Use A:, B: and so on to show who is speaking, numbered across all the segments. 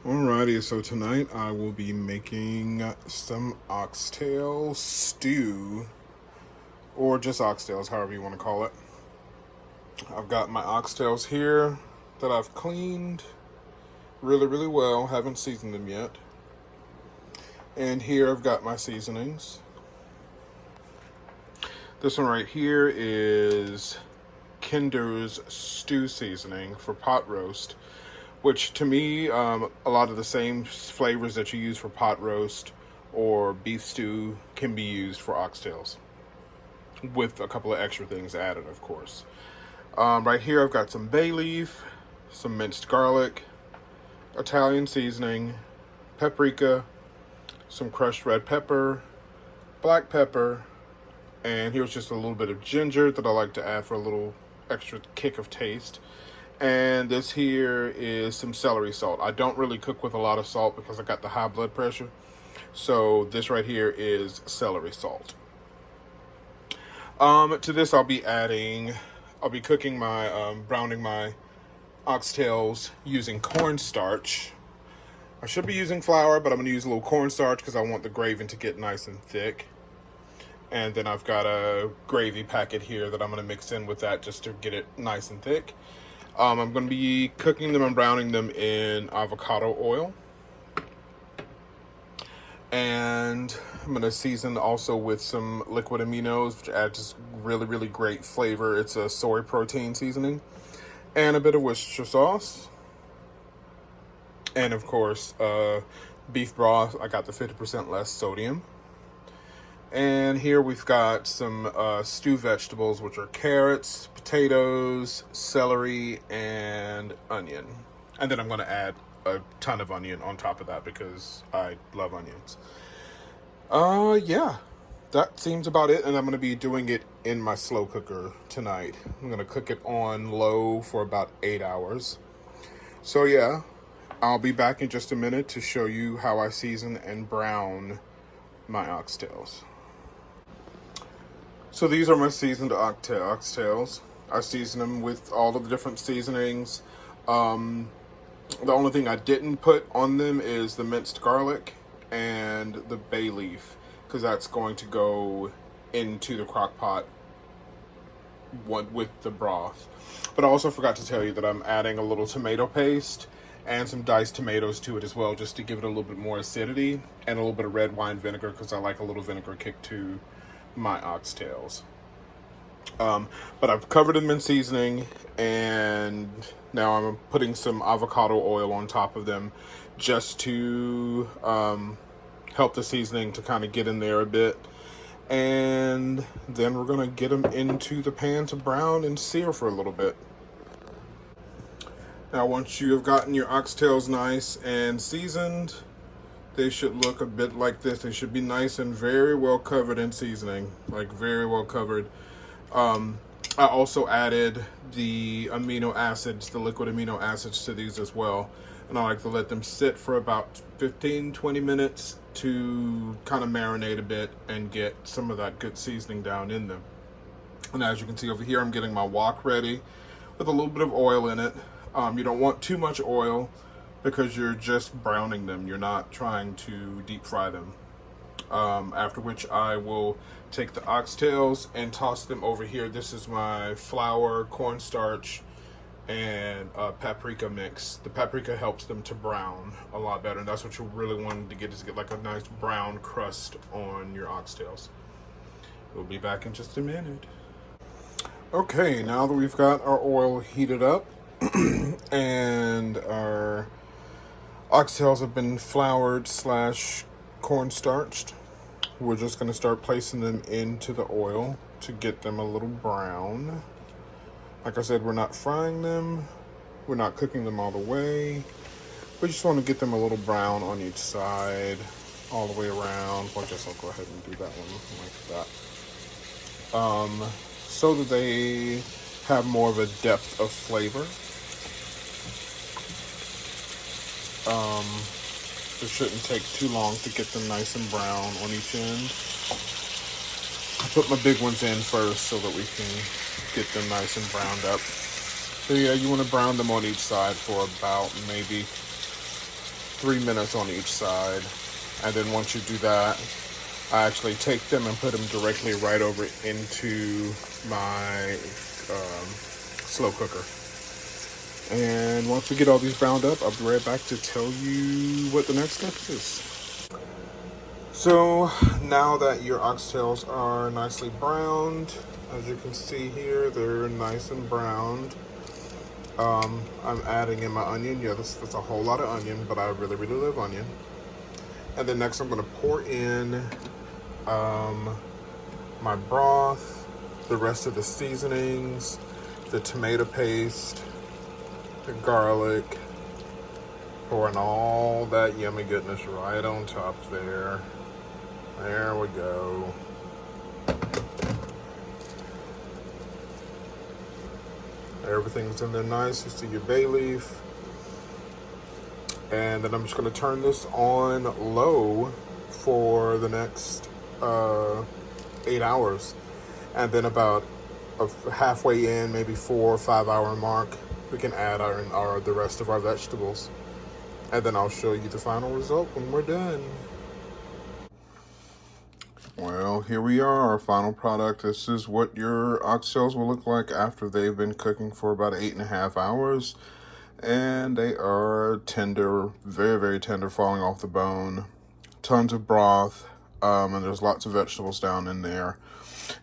A: Alrighty, so tonight I will be making some oxtail stew, or just oxtails, however you want to call it. I've got my oxtails here that I've cleaned really, really well, haven't seasoned them yet. And here I've got my seasonings. This one right here is Kinder's stew seasoning for pot roast, which to me, a lot of the same flavors that you use for pot roast or beef stew can be used for oxtails, with a couple of extra things added, of course. Right here, I've got some bay leaf, some minced garlic, Italian seasoning, paprika, some crushed red pepper, black pepper, and here's just a little bit of ginger that I like to add for a little extra kick of taste. And this here is some celery salt. I don't really cook with a lot of salt because I got the high blood pressure. So this right here is celery salt. To this I'll be cooking my, browning my oxtails using cornstarch. I should be using flour, but I'm going to use a little cornstarch because I want the gravy to get nice and thick. And then I've got a gravy packet here that I'm going to mix in with that just to get it nice and thick. I'm going to be cooking them and browning them in avocado oil. And I'm going to season also with some liquid aminos, which add just really, really great flavor. It's a soy protein seasoning. And a bit of Worcestershire sauce. And of course, beef broth. I got the 50% less sodium. And here we've got some stew vegetables, which are carrots, potatoes, celery, and onion. And then I'm going to add a ton of onion on top of that because I love onions. Yeah, that seems about it. And I'm going to be doing it in my slow cooker tonight. I'm going to cook it on low for about 8 hours. So yeah, I'll be back in just a minute to show you how I season and brown my oxtails. So these are my seasoned oxtails. I season them with all of the different seasonings. The only thing I didn't put on them is the minced garlic and the bay leaf, because that's going to go into the crock pot with the broth. But I also forgot to tell you that I'm adding a little tomato paste and some diced tomatoes to it as well, just to give it a little bit more acidity, and a little bit of red wine vinegar because I like a little vinegar kick to my oxtails. But I've covered them in seasoning, and now I'm putting some avocado oil on top of them just to help the seasoning to kind of get in there a bit. And then we're going to get them into the pan to brown and sear for a little bit. Now once you have gotten your oxtails nice and seasoned, they should look a bit like this. They should be nice and very well covered in seasoning, like very well covered. I also added the amino acids, the liquid amino acids to these as well. And I like to let them sit for about 15-20 minutes to kind of marinate a bit and get some of that good seasoning down in them. And as you can see over here, I'm getting my wok ready with a little bit of oil in it. You don't want too much oil, because you're just browning them. You're not trying to deep fry them. After which I will take the oxtails and toss them over here. This is my flour, cornstarch, and paprika mix. The paprika helps them to brown a lot better, and that's what you really want to get, is get like a nice brown crust on your oxtails. We'll be back in just a minute. Okay, now that we've got our oil heated up and our oxtails have been floured / cornstarched, we're just going to start placing them into the oil to get them a little brown. Like I said, we're not frying them, we're not cooking them all the way. We just want to get them a little brown on each side, all the way around. Well, I guess I'll go ahead and do that one like that. So that they have more of a depth of flavor. It shouldn't take too long to get them nice and brown on each end. I put my big ones in first so that we can get them nice and browned up. So yeah, you want to brown them on each side for about maybe 3 minutes on each side. And then once you do that, I actually take them and put them directly right over into my slow cooker. And once we get all these browned up, I'll be right back to tell you what the next step is. So now that your oxtails are nicely browned, as you can see here, they're nice and browned. I'm adding in my onion. Yeah, that's a whole lot of onion, but I really, really love onion. And then next I'm going to pour in my broth, the rest of the seasonings, the tomato paste, the garlic, pouring all that yummy goodness right on top there. There we go. Everything's in there nice. You see your bay leaf. And then I'm just going to turn this on low for the next 8 hours. And then about halfway in, maybe 4 or 5 hour mark, we can add the rest of our vegetables. And then I'll show you the final result when we're done. Well, here we are, our final product. This is what your oxtails will look like after they've been cooking for about 8.5 hours. And they are tender, very, very tender, falling off the bone. Tons of broth, and there's lots of vegetables down in there.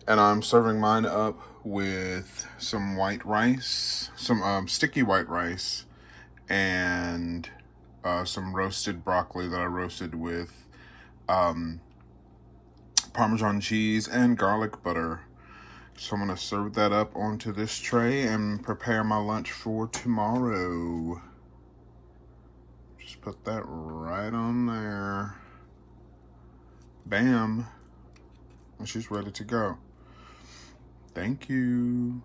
A: And I'm serving mine up with some white rice, some sticky white rice, and some roasted broccoli that I roasted with Parmesan cheese and garlic butter. So I'm going to serve that up onto this tray and prepare my lunch for tomorrow. Just put that right on there. Bam. And she's ready to go. Thank you.